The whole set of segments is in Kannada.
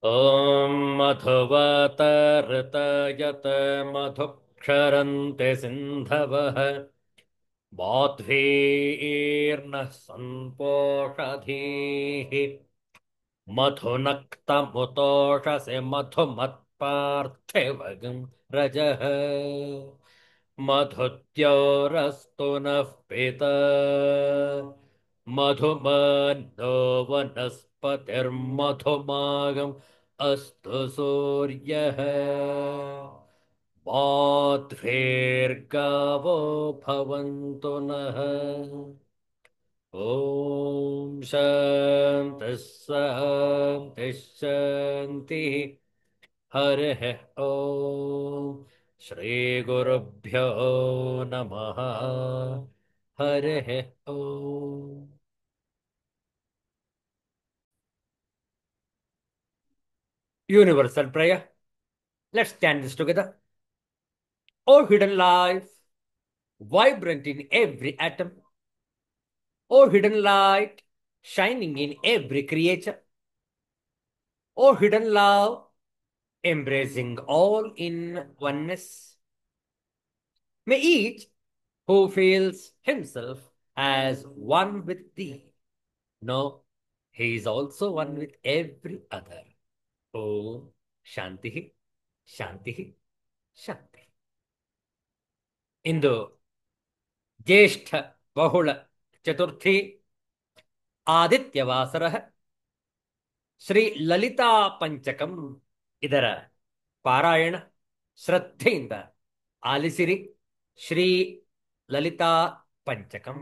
ॐ मधुवत ऋतयत मधुक्षरन्ति सिन्धवः बाध्वीर्नः सम्पोषधीः मधुनक्तमुतोषसे मधुमत्पार्थिवगं रजः मधुद्योरस्तु नः पिता मधुमन्नो वनस्पतिर्मधुमागम् अस्तु सूर्यः बाध्वेर्गावो भवन्तु नः ॐ शान्तिः शान्तिः शान्तिः हरिः ॐ श्रीगुरुभ्यो नमः हरिः ॐ Universal prayer. Let's stand this together. O hidden life, vibrant in every atom. O hidden light, shining in every creature. O hidden love, embracing all in oneness. May each who feels himself as one with thee know he is also one with every other. Om Shanti, Shanti, Shanti. ಇಂದು ಜ್ಯೇಷ್ಠ ಬಹುಳ ಚತುರ್ಥಿ ಆದಿತ್ಯವಾಸರ ಶ್ರೀ ಲಲಿತಾ ಪಂಚಕಂ ಇದರ ಪಾರಾಯಣ ಶ್ರದ್ಧೆಯಿಂದ ಆಲಿಸಿರಿ. ಶ್ರೀ ಲಲಿತಾ ಪಂಚಕಂ.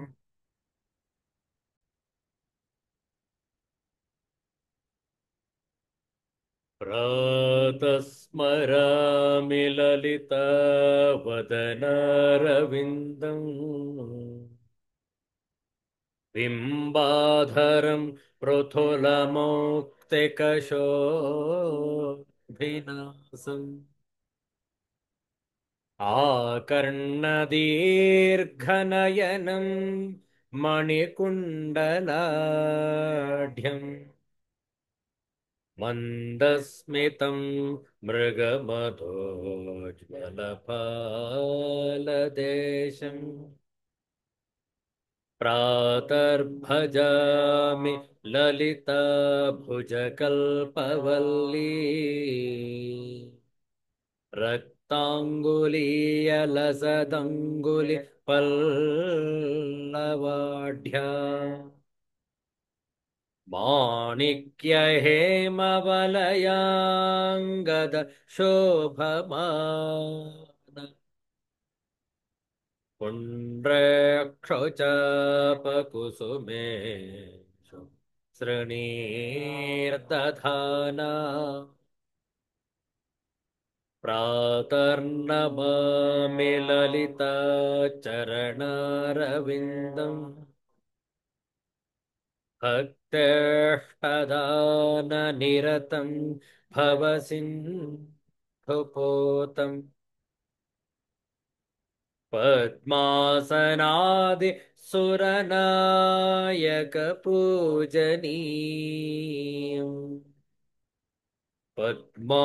ಪ್ರಾತಸ್ಮರಾಮಿ ಲಲಿತಾ ವದನಾರವಿಂದಂ ಬಿಂಬಾಧರಂ ಪೃಥುಲಮೌಕ್ತಿಕಶೋಭಿನಾಸಂ ಆಕರ್ಣದೀರ್ಘನಯನಂ ಮಣಿಕುಂಡಲಾಢ್ಯಂ ಮಂದಸ್ಮಿತಂ ಮೃಗಮಧೋಜ್ವಲಪಾಲದೇಶಂ ಪ್ರಾತರ್ಭಜಾಮಿ ಲಲಿತಾ ಭುಜಕಲ್ಪವಲ್ಲೀ ರಕ್ತಾಂಗುಲೀಯಲಸದಂಗುಲಿ ಪಲ್ಲವಾಢ್ಯಾ ಮಾಣಿಕ್ಯ ಹೇಮವಲಯಾಂಗದ ಶೋಭಮಾನ ಪುಂಡ್ರಕ್ಷೋಚಾಪಕುಸುಮೇ ಸೃಣೀರ್ದಧಾನಾ ಪ್ರಾತರ್ನಮಾಮಿ ಲಲಿತಾ ಚರಣಾರವಿಂದಂ ಭಕ್ತೇಷ್ಟದಾನನಿರತಂ ಭವಸಿಂಧುಪೋತಂ ಪದ್ಮಾಸನಾದಿ ಸುರನಾಯಕ ಪೂಜನೀಯಂ ಪದ್ಮಾಂಕುಶಧ್ವಜ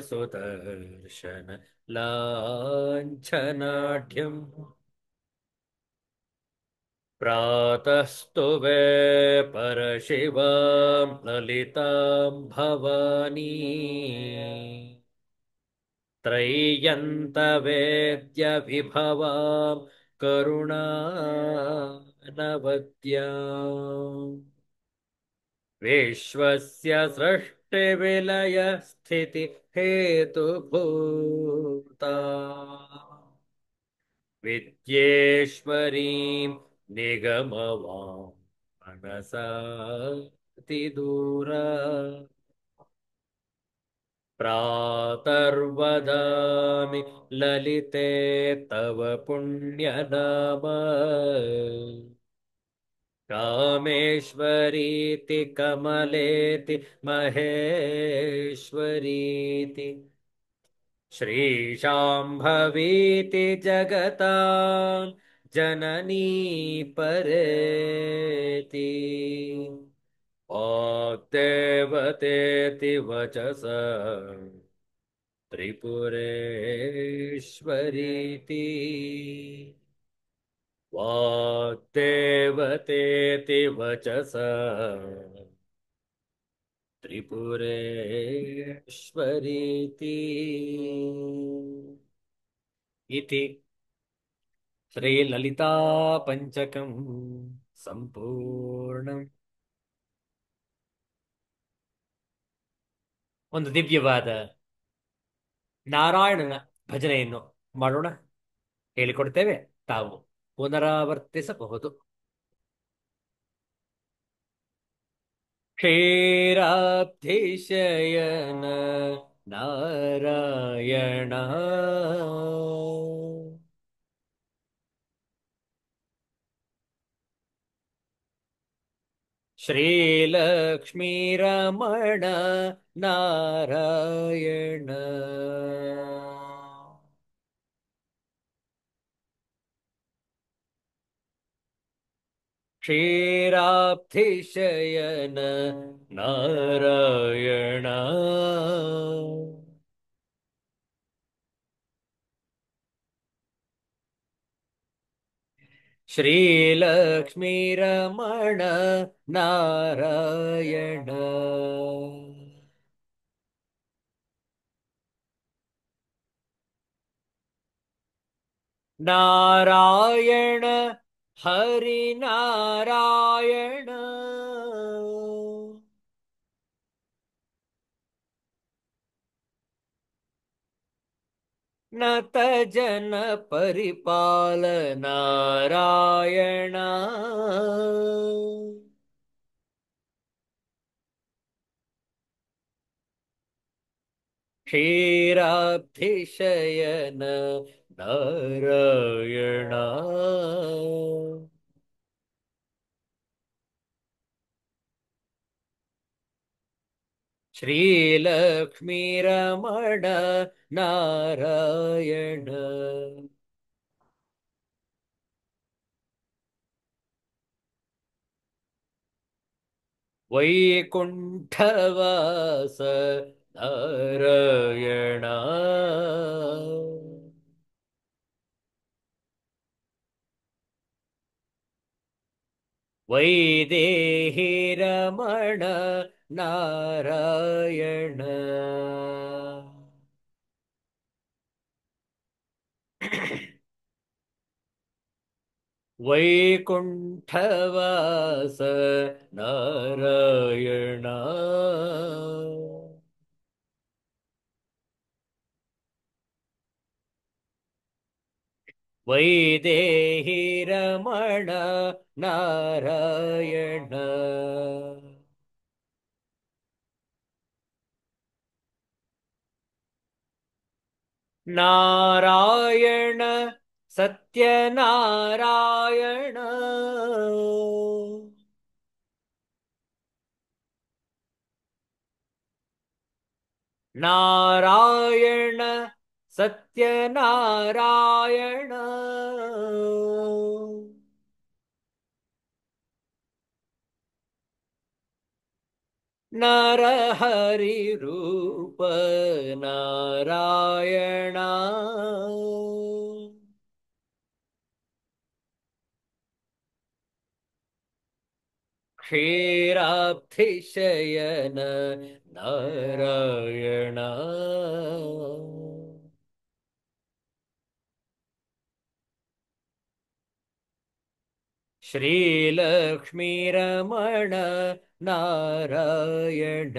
ಸುದರ್ಶನ ಲಾಂಛನಾಢ್ಯಂ ಪ್ರಾತಃ ಸ್ತುವೇ ಪರಶಿವಾಂ ಲಲಿತಾಂ ಭವಾನಿ ತ್ರಯಂತವೇದ್ಯ ವಿಭವಾಂ ಕರುಣಾನವದ್ಯಾಂ ವಿಶ್ವಸ್ಯ ಸೃಷ್ಟಿವಿಲಯ ಸ್ಥಿತಿ ಹೇತುಭೂತಾ ವಿದ್ಯೇಶ್ವರೀಂ ನಿಗಮವಾಂ ಮನಸಾತಿ ದೂರ ಪ್ರಾತರ್ವದಾಮಿ ಲಲಿತೆ ತವ ಪುಣ್ಯನಾಮ ಕಾಮೇಶ್ವರೀತಿ ಕಮಲೇತಿ ಮಹೇಶ್ವರೀತಿ ಶ್ರೀಶಾಂಭವೀತಿ ಜಗತಾಂ ಜನನೀ ಪರೇತಿ वाग्देवतेति वचस त्रिपुरेश्वरीति वाग्देवतेति वचस त्रिपुरेश्वरीति इति ಶ್ರೀಲಲಿತಾ ಪಂಚಕಂ ಸಂಪೂರ್ಣಂ. ಒಂದು ದಿವ್ಯವಾದ ನಾರಾಯಣನ ಭಜನೆಯನ್ನು ಮಾಡೋಣ. ಹೇಳಿಕೊಡ್ತೇವೆ, ತಾವು ಪುನರಾವರ್ತಿಸಬಹುದು. ಕ್ಷೀರಾಬ್ಧಿಶಯನ ನಾರಾಯಣ ಶ್ರೀಲಕ್ಷ್ಮೀರಮಣ ನಾರಾಯಣ ಕ್ಷೀರಾಬ್ಧಿಶಯನ ನಾರಾಯಣ ಶ್ರೀಲಕ್ಷ್ಮೀರಮಣ ನಾರಾಯಣ ನಾರಾಯಣ ಹರಿನಾರಾಯಣ ನತ ಜನ ಪರಿಪಾಲ ನಾರಾಯಣ ಕ್ಷೀರಾಬ್ಧಿಶಯನ ನಾರಾಯಣ ಶ್ರೀಲಕ್ಷ್ಮೀರಮಣ ನಾರಾಯಣ ವೈಕುಂಠವಾಸ ನಾರಾಯಣ ವೈದೇಹಿ ರಮಣ ನಾರಾಯಣ ವೈಕುಂಠವಾಸ ನಾರಾಯಣ ವೈದೇಹಿ ರಮಣ ನಾರಾಯಣ ನಾರಾಯಣ ಸತ್ಯನಾರಾಯಣ ನಾರಾಯಣ ಸತ್ಯನಾರಾಯಣ ನರಹರಿ ರೂಪ ನಾರಾಯಣ ಕ್ಷೀರಾಬ್ಧಿಶಯನ ನಾರಾಯಣ ಶ್ರೀಲಕ್ಷ್ಮೀರಮಣ ನಾರಾಯಣ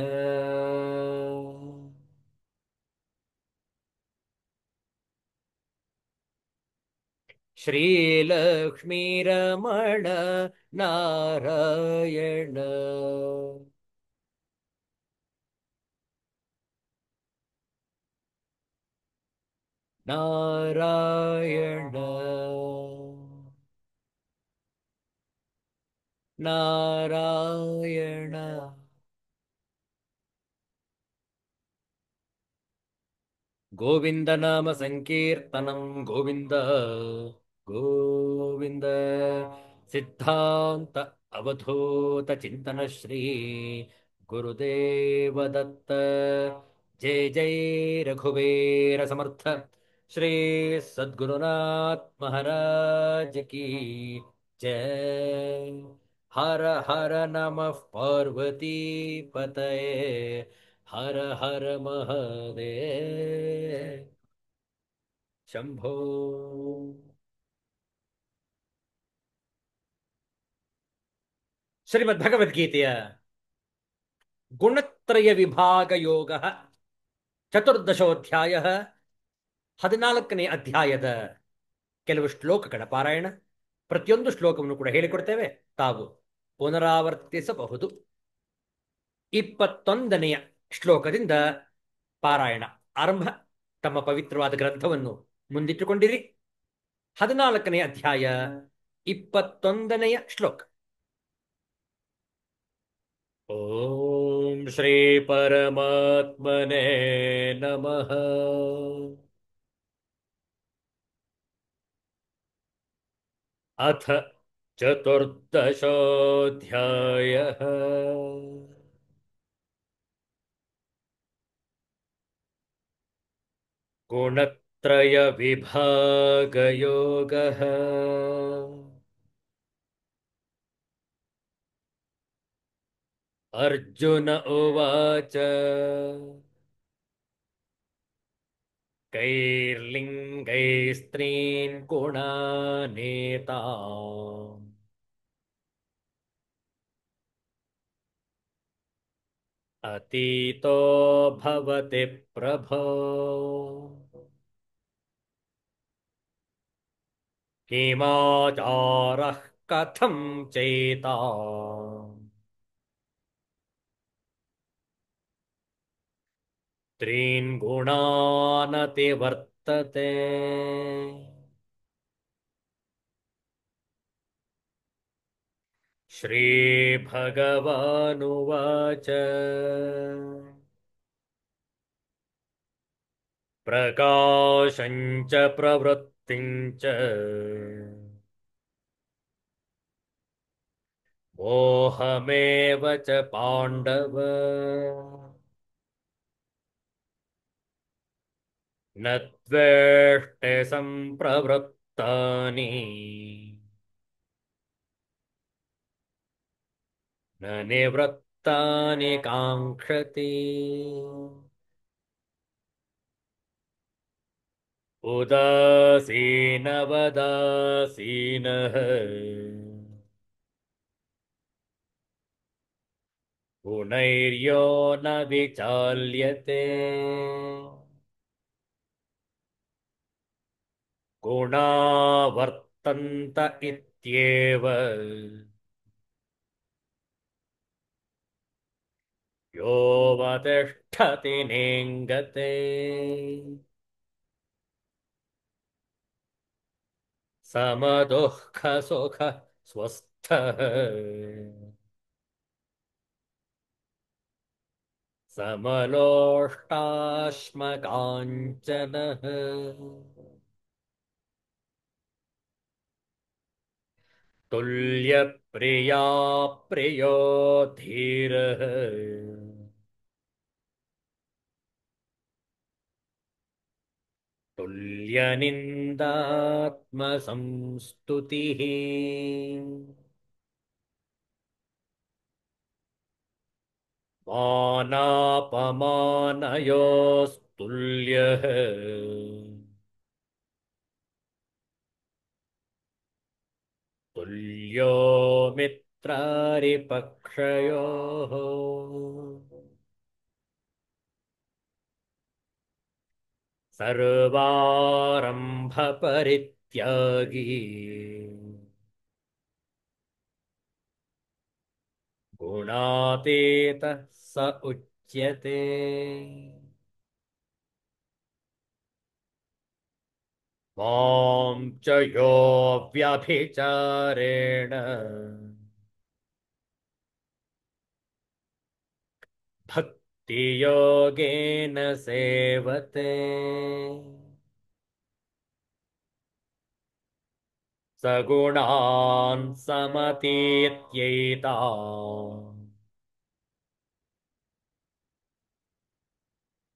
ಶ್ರೀಲಕ್ಷ್ಮೀರಮಣ ನಾರಾಯಣ ನಾರಾಯಣ ನಾರಾಯಣ ಗೋವಿಂದ ನಾಮ ಸಂಕೀರ್ತನಂ ಗೋವಿಂದ ಗೋವಿಂದ ಸಿದ್ಧಾಂತ ಅವಧೂತ ಚಿಂತನ ಶ್ರೀ गुरुदेव दत्त। जय जय रघुवीर समर्थ। श्री सद्गुरुनाथ महाराज की जय। हर हर नमः पार्वती पतये। हर हर महादेव शंभो। ಶ್ರೀಮದ್ಭಗವದ್ಗೀತೆಯ ಗುಣತ್ರಯ ವಿಭಾಗ ಯೋಗ ಚತುರ್ದಶೋಧ್ಯಾಯ 14ನೇ ಅಧ್ಯಾಯದ ಕೆಲವು ಶ್ಲೋಕಗಳ ಪಾರಾಯಣ. ಪ್ರತಿಯೊಂದು ಶ್ಲೋಕವನ್ನು ಕೂಡ ಹೇಳಿಕೊಡ್ತೇವೆ, ತಾವು ಪುನರಾವರ್ತಿಸಬಹುದು. 21ನೆಯ ಶ್ಲೋಕದಿಂದ ಪಾರಾಯಣ ಆರಂಭ. ತಮ್ಮ ಪವಿತ್ರವಾದ ಗ್ರಂಥವನ್ನು ಮುಂದಿಟ್ಟುಕೊಂಡಿರಿ. 14ನೇ ಅಧ್ಯಾಯ 21ನೆಯ ಶ್ಲೋಕ. ಓಂ ಶ್ರೀ ಪರಮಾತ್ಮನೇ ನಮಃ. ಅಥ ಚತುರ್ದಶೋऽಧ್ಯಾಯಃ. ಗುಣತ್ರಯ ವಿಭಾಗ ಯೋಗಃ. ಅರ್ಜುನ ಉವಾಚ कैर्लिङ्गैस्त्रीन् गुणानेतान् अतीतो भवति प्रभो किमाचारः कथं चैतान् त्रीन् गुणानतिवर्तते. श्रीभगवानुवाच प्रकाशं च प्रवृत्तिं च मोहमेव च पाण्डव न त्वेष्टे सम्प्रवृत्तानि न निवृत्तानि काङ्क्षति. उदासीनवदासीनः गुणैर्यो न विचाल्यते. गुणा वर्तन्त इत्येव योऽवतिष्ठति नेङ्गते. समदुःखसुख स्वस्थः समलोष्टाश्मकाञ्चनः तुल्यप्रिया प्रियो धीरः तुल्यनिन्दात्मसंस्तुतिः. मानापमानयोस्तुल्यः तुल्यो मित्रारिपक्षयोः. सर्वारम्भपरित्यागी गुणातीतः स उच्यते. मां च यो व्यभिचारेण भक्तियोगेन सेवते सगुणान् समतीत्यैतान्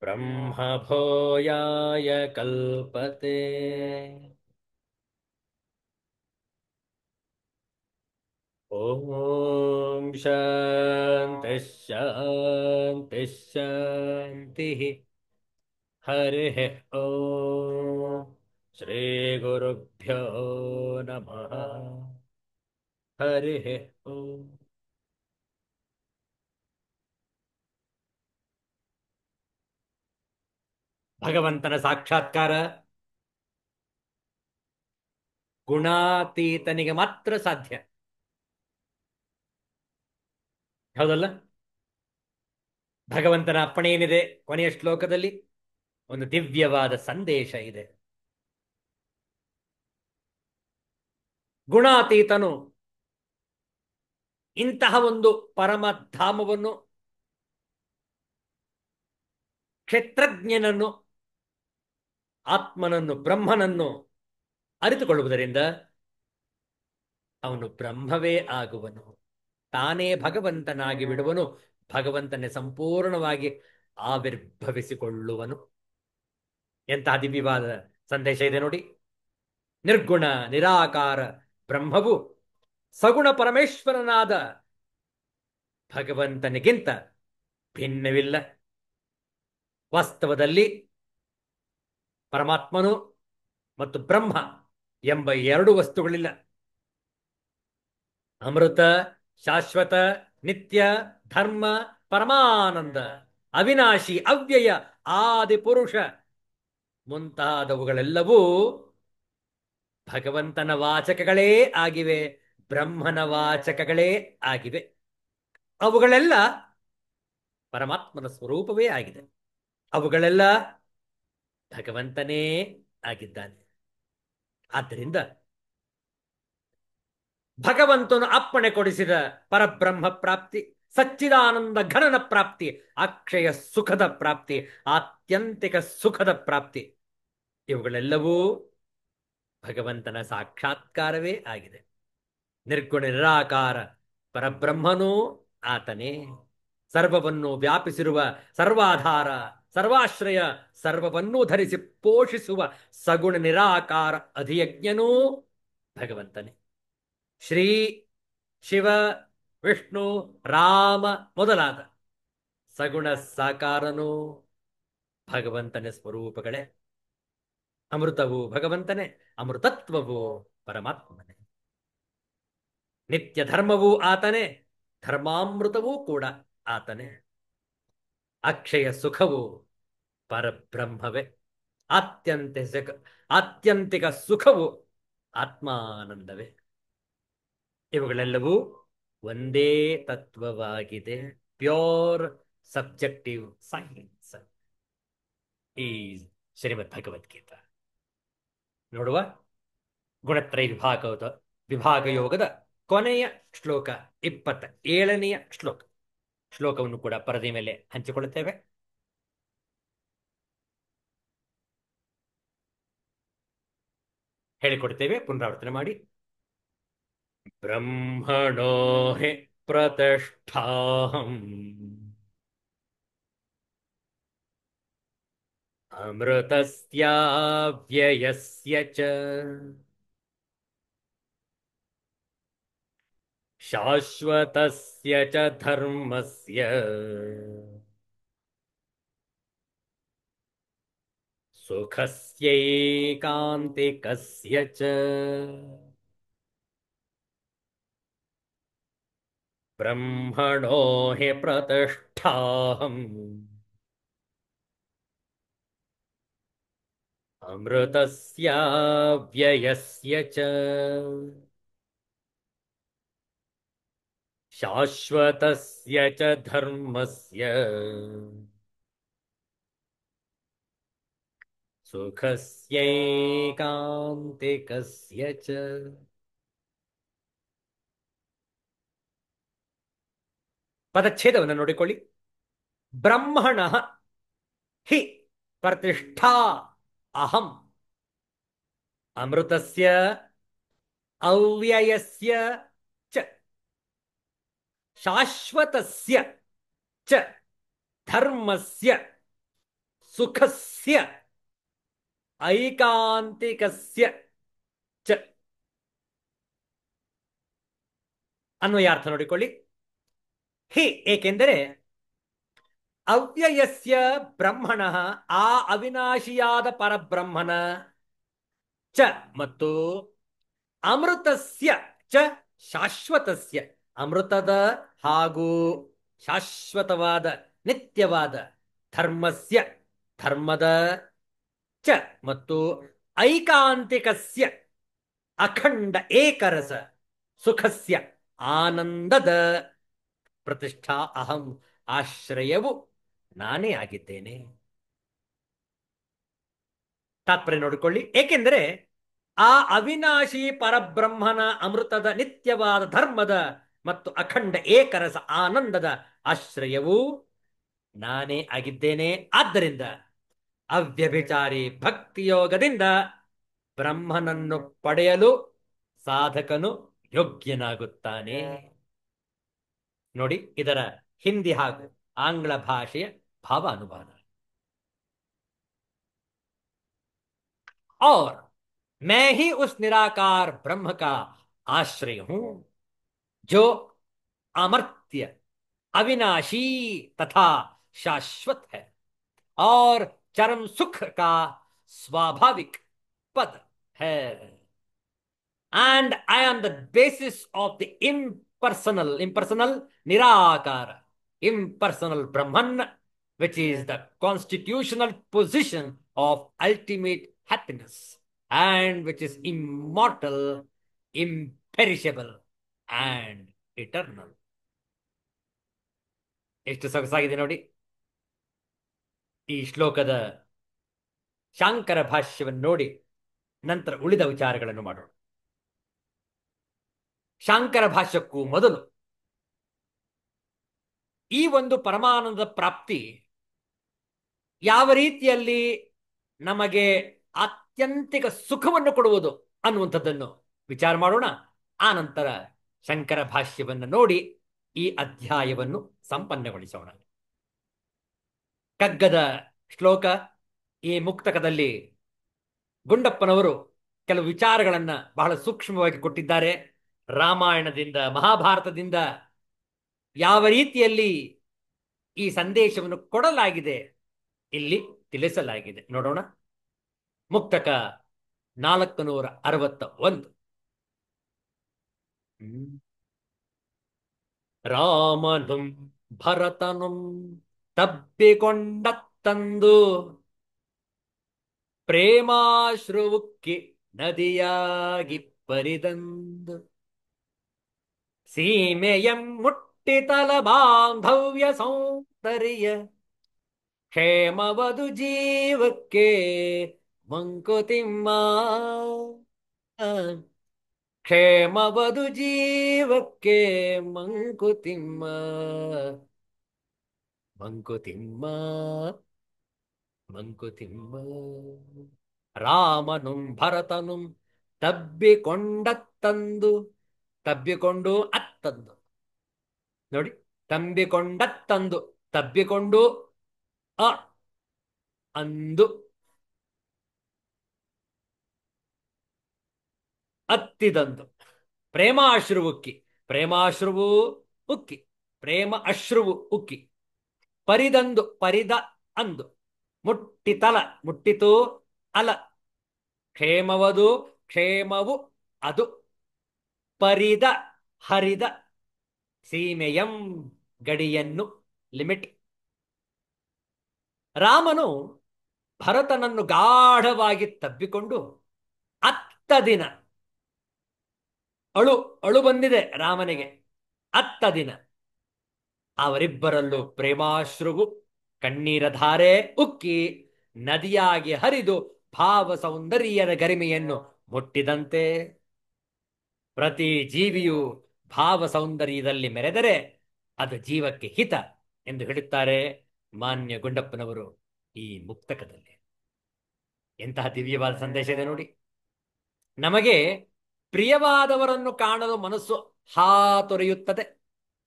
ब्रह्मभूयाय कल्पते। ॐ शान्तिः शान्तिः शान्तिः। हरिः ॐ श्रीगुरुभ्यो नमः। हरिः ॐ। ಭಗವಂತನ ಸಾಕ್ಷಾತ್ಕಾರ ಗುಣಾತೀತನಿಗೆ ಮಾತ್ರ ಸಾಧ್ಯ. ಹೌದಲ್ಲ? ಭಗವಂತನ ಅಪ್ಪಣೆ ಏನಿದೆ ಕೊನೆಯ ಶ್ಲೋಕದಲ್ಲಿ? ಒಂದು ದಿವ್ಯವಾದ ಸಂದೇಶ ಇದೆ. ಗುಣಾತೀತನು ಇಂತಹ ಒಂದು ಪರಮಧಾಮವನ್ನು, ಕ್ಷೇತ್ರಜ್ಞನನ್ನು, ಆತ್ಮನನ್ನು, ಬ್ರಹ್ಮನನ್ನು ಅರಿತುಕೊಳ್ಳುವುದರಿಂದ ಅವನು ಬ್ರಹ್ಮವೇ ಆಗುವನು, ತಾನೇ ಭಗವಂತನಾಗಿ ಬಿಡುವನು, ಭಗವಂತನೇ ಸಂಪೂರ್ಣವಾಗಿ ಆವಿರ್ಭವಿಸಿಕೊಳ್ಳುವನು. ಎಂತಹ ದಿವ್ಯವಾದ ಸಂದೇಶ ಇದೆ ನೋಡಿ. ನಿರ್ಗುಣ ನಿರಾಕಾರ ಬ್ರಹ್ಮವು ಸಗುಣ ಪರಮೇಶ್ವರನಾದ ಭಗವಂತನಿಗಿಂತ ಭಿನ್ನವಿಲ್ಲ. ವಾಸ್ತವದಲ್ಲಿ ಪರಮಾತ್ಮನು ಮತ್ತು ಬ್ರಹ್ಮ ಎಂಬ ಎರಡು ವಸ್ತುಗಳಿಲ್ಲ. ಅಮೃತ, ಶಾಶ್ವತ, ನಿತ್ಯ, ಧರ್ಮ, ಪರಮಾನಂದ, ಅವಿನಾಶಿ, ಅವ್ಯಯ, ಆದಿ ಪುರುಷ ಮುಂತಾದವುಗಳೆಲ್ಲವೂ ಭಗವಂತನ ವಾಚಕಗಳೇ ಆಗಿವೆ, ಬ್ರಹ್ಮನ ವಾಚಕಗಳೇ ಆಗಿವೆ. ಅವುಗಳೆಲ್ಲ ಪರಮಾತ್ಮನ ಸ್ವರೂಪವೇ ಆಗಿದೆ. ಅವುಗಳೆಲ್ಲ ಭಗವಂತನೇ ಆಗಿದ್ದಾನೆ. ಆದ್ದರಿಂದ ಭಗವಂತನು ಅಪ್ಪಣೆ ಕೊಡಿಸಿದ ಪರಬ್ರಹ್ಮ ಪ್ರಾಪ್ತಿ, ಸಚ್ಚಿದಾನಂದ ಘನನ ಪ್ರಾಪ್ತಿ, ಅಕ್ಷಯ ಸುಖದ ಪ್ರಾಪ್ತಿ, ಆತ್ಯಂತಿಕ ಸುಖದ ಪ್ರಾಪ್ತಿ, ಇವುಗಳೆಲ್ಲವೂ ಭಗವಂತನ ಸಾಕ್ಷಾತ್ಕಾರವೇ ಆಗಿದೆ. ನಿರ್ಗುಣ ನಿರಾಕಾರ ಪರಬ್ರಹ್ಮನೂ ಆತನೇ. ಸರ್ವವನ್ನು ವ್ಯಾಪಿಸಿರುವ ಸರ್ವಾಧಾರ, ಸರ್ವಾಶ್ರಯ, ಸರ್ವವನ್ನೂ ಧರಿಸಿ ಪೋಷಿಸುವ ಸಗುಣ ನಿರಾಕಾರ ಅಧಿಯಜ್ಞನೂ ಭಗವಂತನೇ. ಶ್ರೀ, ಶಿವ, ವಿಷ್ಣು, ರಾಮ ಮೊದಲಾದ ಸಗುಣ ಸಾಕಾರನೂ ಭಗವಂತನ ಸ್ವರೂಪಗಳೇ. ಅಮೃತವು ಭಗವಂತನೇ, ಅಮೃತತ್ವವು ಪರಮಾತ್ಮನೇ. ನಿತ್ಯ ಧರ್ಮವೂ ಆತನೇ, ಧರ್ಮಾಮೃತವೂ ಕೂಡ ಆತನೇ. ಅಕ್ಷಯ ಸುಖವು ಪರಬ್ರಹ್ಮವೇ. ಆತ್ಯಂತಿಕ ಸುಖವು ಆತ್ಮಾನಂದವೇ. ಇವುಗಳೆಲ್ಲವೂ ಒಂದೇ ತತ್ವವಾಗಿದೆ. ಪ್ಯೂರ್ ಸಬ್ಜೆಕ್ಟಿವ್ ಸೈನ್ಸ್ ಈ ಶ್ರೀಮದ್ ಭಗವದ್ಗೀತಾ. ನೋಡುವ ಗುಣತ್ರಯ ವಿಭಾಗ ಯೋಗದ ಕೊನೆಯ ಶ್ಲೋಕ, 27ನೆಯ ಶ್ಲೋಕ. ಶ್ಲೋಕವನ್ನು ಕೂಡ ಪರದೆ ಮೇಲೆ ಹಂಚಿಕೊಳ್ಳುತ್ತೇವೆ. ಹೇಳಿಕೊಡ್ತೇವೆ, ಪುನರಾವರ್ತನೆ ಮಾಡಿ. ಬ್ರಹ್ಮಣೋ ಹಿ ಪ್ರತಿಷ್ಠಾಹಂ ಅಮೃತಸ್ಯ ವ್ಯಯಸ್ಯ ಚ ಶಾಶ್ವತಸ್ಯ ಚ ಧರ್ಮಸ್ಯ ಸುಖಸ್ಯೈಕಾಂತಿಕಸ್ಯ ಚ ಬ್ರಹ್ಮಣೋ ಹಿ ಪ್ರತಿಷ್ಠಾಹಂ ಅಮೃತಸ್ಯ ವ್ಯಯಸ್ಯ ಚ ಶಾಶ್ವತಸ್ಯ ಚ ಧರ್ಮಸ್ಯ ಸುಖಸ್ಯೈಕಾಂತಿಕಸ್ಯ ಚ. ಪದಚ್ಛೇದವನ್ನು ನೋಡಿಕೊಳ್ಳಿ. ಬ್ರಹ್ಮಣ ಹಿ ಪ್ರತಿಷ್ಠಾ ಅಹಂ ಅಮೃತಸ್ಯ ಅವ್ಯಯಸ್ಯ ಚ ಶಾಶ್ವತಸ್ಯ ಚ ಧರ್ಮಸ್ಯ ಸುಖಸ್ಯ ಐಕಾಂತಿಕಸ್ಯ ಚ ಅನ್ವಯ ಅರ್ಥ ನೋಡಿಕೊಳ್ಳಿ. ಹಿ ಏಕೆಂದರೆ ಅವ್ಯಯಸ್ಯ ಬ್ರಹ್ಮಣ ಆ ಅವಿನಾಶಿಯಾದ ಪರಬ್ರಹ್ಮನ ಚ ಮತ್ತು ಅಮೃತಸ್ಯ ಚ ಶಾಶ್ವತಸ್ಯ ಅಮೃತದ ಹಾಗೂ ಶಾಶ್ವತವಾದ ನಿತ್ಯವಾದ ಧರ್ಮಸ್ಯ ಧರ್ಮದ ಚ ಮತ್ತು ಐಕಾಂತಿಕಸ್ಯ ಅಖಂಡ ಏಕರಸ ಸುಖಸ್ಯ ಆನಂದದ ಪ್ರತಿಷ್ಠಾ ಅಹಂ ಆಶ್ರಯವು ನಾನೇ ಆಗಿದ್ದೇನೆ. ತಾತ್ಪರ್ಯ ನೋಡಿಕೊಳ್ಳಿ. ಏಕೆಂದರೆ ಆ ಅವಿನಾಶಿ ಪರಬ್ರಹ್ಮನ ಅಮೃತದ ನಿತ್ಯವಾದ ಧರ್ಮದ ಮತ್ತು ಅಖಂಡ ಏಕರಸ ಆನಂದದ ಆಶ್ರಯವು ನಾನೇ ಆಗಿದ್ದೇನೆ. ಆದ್ದರಿಂದ ಅವ್ಯಭಿಚಾರಿ ಭಕ್ತಿಯೋಗದಿಂದ ಬ್ರಹ್ಮನನ್ನು ಪಡೆಯಲು ಸಾಧಕನು ಯೋಗ್ಯನಾಗುತ್ತಾನೆ. ನೋಡಿ, ಇದರ ಹಿಂದಿ ಹಾಗೂ ಆಂಗ್ಲ ಭಾಷೆಯ ಭಾವ ಅನುವಾದ. और मैं ही उस निराकार ब्रह्म का आश्रय हूं जो अमर्त्य अविनाशी तथा शाश्वत है और चरम सुख का स्वाभाविक पद है. And I am the basis of the impersonal Nirakara, impersonal Brahman, which is the constitutional position of ultimate happiness, and which is immortal, imperishable, and eternal. ಎಷ್ಟು ಸೊಗಸಾಗಿದೆ ನೋಡಿ. ಈ ಶ್ಲೋಕದ ಶಾಂಕರ ಭಾಷ್ಯವನ್ನು ನೋಡಿ ನಂತರ ಉಳಿದ ವಿಚಾರಗಳನ್ನು ಮಾಡೋಣ. ಶಾಂಕರ ಭಾಷ್ಯಕ್ಕೂ ಮೊದಲು ಈ ಒಂದು ಪರಮಾನಂದ ಪ್ರಾಪ್ತಿ ಯಾವ ರೀತಿಯಲ್ಲಿ ನಮಗೆ ಆತ್ಯಂತಿಕ ಸುಖವನ್ನು ಕೊಡುವುದು ಅನ್ನುವಂಥದ್ದನ್ನು ವಿಚಾರ ಮಾಡೋಣ. ಆ ನಂತರ ಶಂಕರ ಭಾಷ್ಯವನ್ನು ನೋಡಿ ಈ ಅಧ್ಯಾಯವನ್ನು ಸಂಪನ್ನಗೊಳಿಸೋಣ. ಕಗ್ಗದ ಶ್ಲೋಕ ಈ ಮುಕ್ತಕದಲ್ಲಿ ಗುಂಡಪ್ಪನವರು ಕೆಲವು ವಿಚಾರಗಳನ್ನ ಬಹಳ ಸೂಕ್ಷ್ಮವಾಗಿ ಕೊಟ್ಟಿದ್ದಾರೆ. ರಾಮಾಯಣದಿಂದ ಮಹಾಭಾರತದಿಂದ ಯಾವ ರೀತಿಯಲ್ಲಿ ಈ ಸಂದೇಶವನ್ನು ಕೊಡಲಾಗಿದೆ ಇಲ್ಲಿ ತಿಳಿಸಲಾಗಿದೆ. ನೋಡೋಣ. ಮುಕ್ತಕ 461. ರಾಮನುಂ ಭರತನುಂ ತಬ್ಬಿಕೊಂಡತ್ತಂದು ಪ್ರೇಮಾಶ್ರುವುಕ್ಕಿ ನದಿಯಾಗಿ ಪರಿದಂದು ಸೀಮೆಯಂ ಮುಟ್ಟಿತಲ ಬಾಂಧವ್ಯ ಸೌಂದರ್ಯ ಕ್ಷೇಮವದು ಜೀವಕ್ಕೆ ಮಂಕುತಿಮ್ಮ ಕ್ಷೇಮವದು ಜೀವಕ್ಕೆ ಮಂಕುತಿಮ್ಮ ಮಂಕುತಿಮ್ಮ ಮಂಕುತಿಮ್ಮ. ರಾಮನುಂ ಭರತನುಂ ತಬ್ಬಿಕೊಂಡತ್ತಂದು ತಬ್ಬಿಕೊಂಡು ಅತ್ತಂದು ನೋಡಿ, ತಂಬಿಕೊಂಡತ್ತಂದು ತಬ್ಬಿಕೊಂಡು ಅ ಅಂದು ಅತ್ತಿದಂದು ಪ್ರೇಮಾಶ್ರು ಉಕ್ಕಿ ಪ್ರೇಮಾಶ್ರುವು ಉಕ್ಕಿ ಪ್ರೇಮ ಅಶ್ರುವು ಉಕ್ಕಿ ಪರಿದಂದು ಪರಿದ ಅಂದು ಮುಟ್ಟಿತಲ ಮುಟ್ಟಿತು ಅಲ ಕ್ಷೇಮವದು ಕ್ಷೇಮವು ಅದು ಪರಿದ ಹರಿದ ಸೀಮೆಯಂ ಗಡಿಯನ್ನು ಲಿಮಿಟ್. ರಾಮನು ಭರತನನ್ನು ಗಾಢವಾಗಿ ತಬ್ಬಿಕೊಂಡು ಅತ್ತ ದಿನ ಅಳು ಬಂದಿದೆ ರಾಮನಿಗೆ. ಅತ್ತ ದಿನ ಅವರಿಬ್ಬರಲ್ಲೂ ಪ್ರೇಮಾಶ್ರುವು ಕಣ್ಣೀರ ಧಾರೆ ಉಕ್ಕಿ ನದಿಯಾಗಿ ಹರಿದು ಭಾವ ಸೌಂದರ್ಯದ ಗರಿಮೆಯನ್ನು ಮುಟ್ಟಿದಂತೆ. ಪ್ರತಿ ಜೀವಿಯು ಭಾವ ಸೌಂದರ್ಯದಲ್ಲಿ ಮೆರೆದರೆ ಅದು ಜೀವಕ್ಕೆ ಹಿತ ಎಂದು ಹೇಳುತ್ತಾರೆ ಮಾನ್ಯ ಗುಂಡಪ್ಪನವರು ಈ ಮುಕ್ತಕದಲ್ಲಿ. ಎಂತಹ ದಿವ್ಯವಾದ ಸಂದೇಶ ಇದೆ ನೋಡಿ. ನಮಗೆ ಪ್ರಿಯವಾದವರನ್ನು ಕಾಣಲು ಮನಸ್ಸು ಹಾತೊರೆಯುತ್ತದೆ.